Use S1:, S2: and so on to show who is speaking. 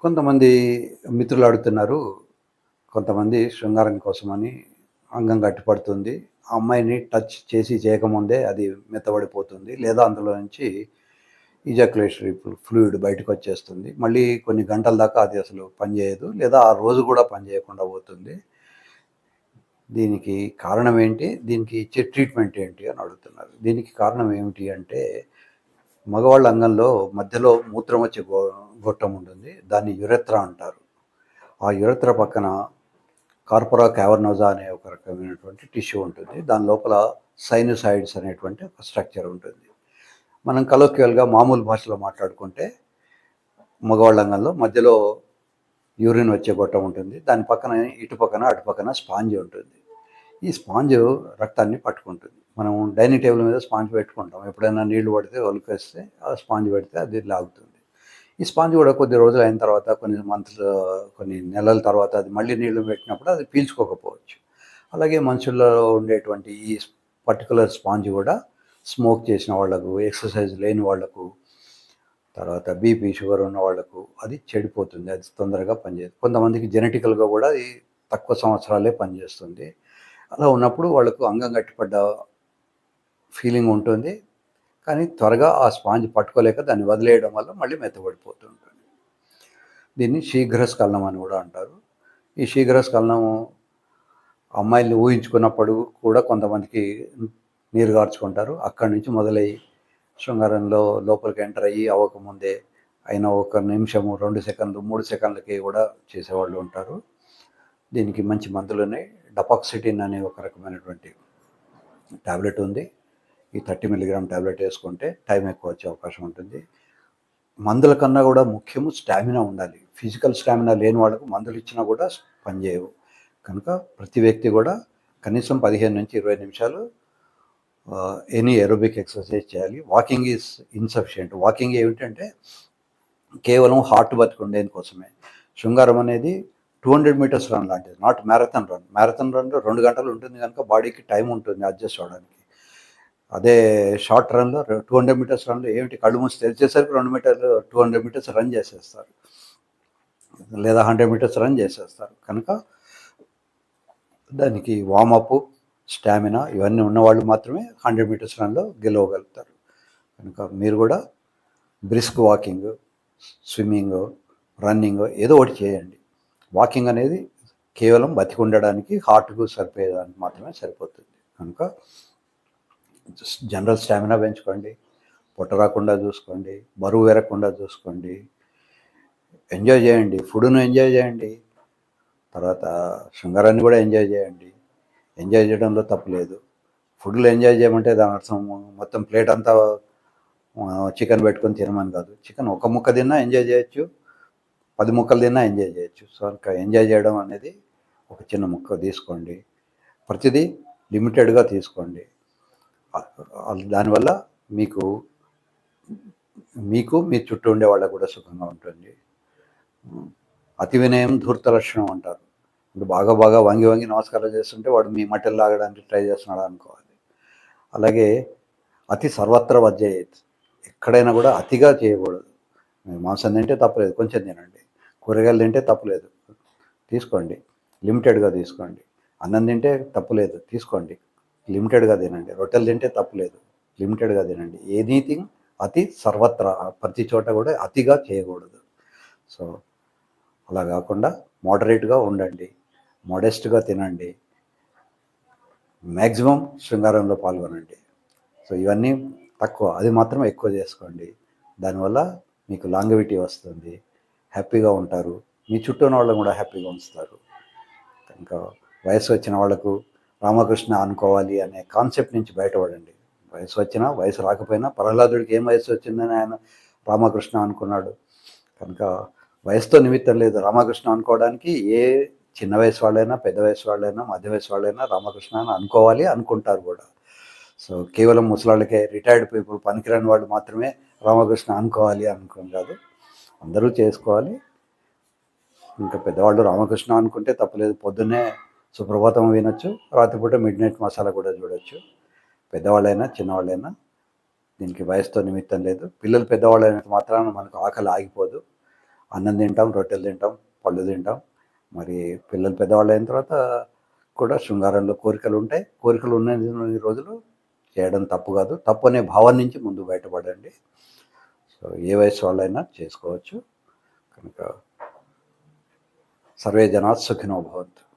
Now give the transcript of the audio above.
S1: కొంతమంది మిత్రులు అడుగుతున్నారు. కొంతమంది శృంగారం కోసమని అంగం గట్టిపడుతుంది. ఆ అమ్మాయిని టచ్ చేసి చేయకముందే అది మెత్తబడిపోతుంది. లేదా అందులో నుంచి ఇజాక్యులేటరీ ఫ్లూయిడ్ బయటకొచ్చేస్తుంది. మళ్ళీ కొన్ని గంటల దాకా అది అసలు పనిచేయదు. లేదా ఆ రోజు కూడా పనిచేయకుండా పోతుంది. దీనికి కారణం ఏంటి? దీనికి ఇచ్చే ట్రీట్మెంట్ ఏంటి అని అడుగుతున్నారు. దీనికి కారణం ఏమిటి అంటే మగవాళ్ళ అంగంలో మధ్యలో మూత్రం వచ్చే గొట్టం ఉంటుంది. దాన్ని యురెత్రా అంటారు. ఆ యురెత్రా పక్కన కార్పొరా క్యావర్నోజా అనే ఒక రకమైనటువంటి టిష్యూ ఉంటుంది. దాని లోపల సైనోసాయిడ్స్ అనేటువంటి ఒక స్ట్రక్చర్ ఉంటుంది. మనం కలోక్యువల్గా మామూలు భాషలో మాట్లాడుకుంటే మగవాళ్ళ అంగంలో మధ్యలో యూరిన్ వచ్చే గొట్టం ఉంటుంది. దాని పక్కన ఇటు పక్కన అటు పక్కన స్పాంజ్ ఉంటుంది. ఈ స్పాంజ్ రక్తాన్ని పట్టుకుంటుంది. మనం డైనింగ్ టేబుల్ మీద స్పాంజ్ పెట్టుకుంటాం. ఎప్పుడైనా నీళ్లు పడితే ఒలికేస్తే ఆ స్పాంజ్ పెడితే అది లాగుతుంది. ఈ స్పాంజ్ కూడా కొద్ది రోజులు అయిన తర్వాత కొన్ని నెలల తర్వాత అది మళ్ళీ నీళ్లు పెట్టినప్పుడు అది పీల్చుకోకపోవచ్చు. అలాగే మనుషుల్లో ఉండేటువంటి ఈ పర్టికులర్ స్పాంజ్ కూడా స్మోక్ చేసిన వాళ్లకు, ఎక్సర్సైజ్ లేని వాళ్లకు, తర్వాత బీపీ షుగర్ ఉన్న వాళ్లకు అది చెడిపోతుంది. అది తొందరగా పనిచేయదు. కొంతమందికి జెనెటికల్గా కూడా అది తక్కువ సంవత్సరాలే పనిచేస్తుంది. అలా ఉన్నప్పుడు వాళ్ళకు అంగం గట్టిపడ్డ ఫీలింగ్ ఉంటుంది. కానీ త్వరగా ఆ స్పాంజ్ పట్టుకోలేక దాన్ని వదిలేయడం వల్ల మళ్ళీ మెత్తబడిపోతూ ఉంటుంది. దీన్ని శీఘ్రస్ఖలనం అని కూడా అంటారు. ఈ శీఘ్రస్ఖలనం అమ్మాయిల్ని ఊహించుకున్నప్పుడు కూడా కొంతమందికి నీరు గార్చుకుంటారు. అక్కడి నుంచి మొదలై శృంగారంలో లోపలికి ఎంటర్ అయ్యి అవ్వకముందే అయిన 1 నిమిషము, 2 సెకండ్లు, 3 సెకండ్లకి కూడా చేసేవాళ్ళు ఉంటారు. దీనికి మంచి మందులున్నాయి. డపాక్సిటిన్ అనే ఒక రకమైనటువంటి ట్యాబ్లెట్ ఉంది. ఈ 30 మిల్లీగ్రామ్ ట్యాబ్లెట్ వేసుకుంటే టైం ఎక్కువ వచ్చే అవకాశం ఉంటుంది. మందుల కన్నా కూడా ముఖ్యము స్టామినా ఉండాలి. ఫిజికల్ స్టామినా లేని వాళ్ళకు మందులు ఇచ్చినా కూడా పనిచేయవు. కనుక ప్రతి వ్యక్తి కూడా కనీసం 15 నుంచి 20 నిమిషాలు ఎనీ ఏరోబిక్ ఎక్సర్సైజ్ చేయాలి. Walking is insufficient. వాకింగ్ ఏమిటంటే కేవలం హార్ట్ బతికుండేని కోసమే. శృంగారం అనేది 200 మీటర్స్ రన్ లాంటిది, నాట్ మ్యారథాన్ రన్. మ్యారథాన్ రన్లో 2 గంటలు ఉంటుంది కనుక బాడీకి టైం ఉంటుంది అడ్జస్ట్ అవ్వడానికి. అదే షార్ట్ రన్లో 200 మీటర్స్ రన్లో ఏమిటి, కళ్ళు మూసి తెరిచేసరికి 200 మీటర్స్ రన్ చేసేస్తారు, లేదా 100 మీటర్స్ రన్ చేసేస్తారు. కనుక దానికి వామప్, స్టామినా ఇవన్నీ ఉన్నవాళ్ళు మాత్రమే 100 మీటర్స్ రన్లో గెలవగలుగుతారు. కనుక మీరు కూడా బ్రిస్క్ వాకింగ్, స్విమ్మింగ్, రన్నింగ్ ఏదో ఒకటి చేయండి. వాకింగ్ అనేది కేవలం బతికి ఉండడానికి, హార్ట్కు సరిపోయేదానికి మాత్రమే సరిపోతుంది. కనుక జనరల్ స్టామినా పెంచుకోండి, పొట్ట రాకుండా చూసుకోండి, బరువు పెరగకుండా చూసుకోండి, ఎంజాయ్ చేయండి, ఫుడ్ను ఎంజాయ్ చేయండి, తర్వాత శృంగారాన్ని కూడా ఎంజాయ్ చేయండి. ఎంజాయ్ చేయడంలో తప్పులేదు. ఫుడ్లో ఎంజాయ్ చేయమంటే దాని అర్థం మొత్తం ప్లేట్ అంతా చికెన్ పెట్టుకొని తినమని కాదు. చికెన్ ఒక ముక్క తిన్నా ఎంజాయ్ చేయొచ్చు, 10 ముక్కలు తిన్నా ఎంజాయ్ చేయొచ్చు. సో ఇంకా ఎంజాయ్ చేయడం అనేది ఒక చిన్న ముక్క తీసుకోండి, ప్రతిదీ లిమిటెడ్గా తీసుకోండి. దానివల్ల మీకు మీ చుట్టూ ఉండే వాళ్ళకు కూడా సుఖంగా ఉంటుంది. అతి వినయం ధూర్త లక్షణం అంటారు. బాగా వంగి నమస్కారం చేస్తుంటే వాడు మీ మట్టెలు లాగడానికి ట్రై చేస్తున్నాడు అనుకోవాలి. అలాగే అతి సర్వత్ర వర్జయేత్. ఎక్కడైనా కూడా అతిగా చేయకూడదు. మాంసం తింటే తప్పలేదు, కొంచెం తినండి. కూరగాయలు తింటే తప్పలేదు, తీసుకోండి, లిమిటెడ్గా తీసుకోండి. అన్నం తింటే తప్పులేదు, తీసుకోండి, లిమిటెడ్గా తినండి. రొట్టెలు తింటే తప్పులేదు, లిమిటెడ్గా తినండి. ఎనీథింగ్ అతి సర్వత్రా, ప్రతి చోట కూడా అతిగా చేయకూడదు. సో అలా కాకుండా మోడరేట్గా ఉండండి, మోడెస్ట్గా తినండి, మ్యాక్సిమం శృంగారంలో పాల్గొనండి. సో ఇవన్నీ తక్కువ, అది మాత్రం ఎక్కువ చేసుకోండి. దానివల్ల మీకు లాంగివిటీ వస్తుంది, హ్యాపీగా ఉంటారు, మీ చుట్టూ ఉన్న వాళ్ళని కూడా హ్యాపీగా ఉంచుతారు. ఇంకా వయసు వచ్చిన వాళ్ళకు రామకృష్ణ అనుకోవాలి అనే కాన్సెప్ట్ నుంచి బయటపడండి. వయసు వచ్చినా వయసు రాకపోయినా ప్రహ్లాదుడికి ఏం వయసు వచ్చిందని ఆయన రామకృష్ణ అనుకున్నాడు. కనుక వయసుతో నిమిత్తం లేదు రామకృష్ణ అనుకోవడానికి. ఏ చిన్న వయసు వాళ్ళైనా, పెద్ద వయసు వాళ్ళైనా, మధ్య వయసు వాళ్ళైనా రామకృష్ణ అని అనుకోవాలి, అనుకుంటారు కూడా. సో కేవలం ముసలాళ్ళకే, రిటైర్డ్ పీపుల్, పనికిరాని వాళ్ళు మాత్రమే రామకృష్ణ అనుకోవాలి అనుకోని కాదు, అందరూ చేసుకోవాలి. ఇంకా పెద్దవాళ్ళు రామకృష్ణ అనుకుంటే తప్పలేదు. పొద్దున్నే సుప్రభాతం వినొచ్చు, రాత్రిపూట మిడ్ నైట్ మసాలా కూడా చూడొచ్చు. పెద్దవాళ్ళైనా చిన్నవాళ్ళైనా దీనికి వయసుతో నిమిత్తం లేదు. పిల్లలు పెద్దవాళ్ళైన మాత్రాన మనకు ఆకలి ఆగిపోదు. అన్నం తింటాం, రొట్టెలు తింటాం, పళ్ళు తింటాం. మరి పిల్లలు పెద్దవాళ్ళు అయిన తర్వాత కూడా శృంగారంలో కోరికలు ఉంటాయి. కోరికలు ఉన్న రోజులు చేయడం తప్పు కాదు. తప్పు అనే భావం నుంచి ముందు బయటపడండి. సో ఏ వయసు వాళ్ళైనా చేసుకోవచ్చు. కనుక సర్వే జనా సుఖినో భవంతు.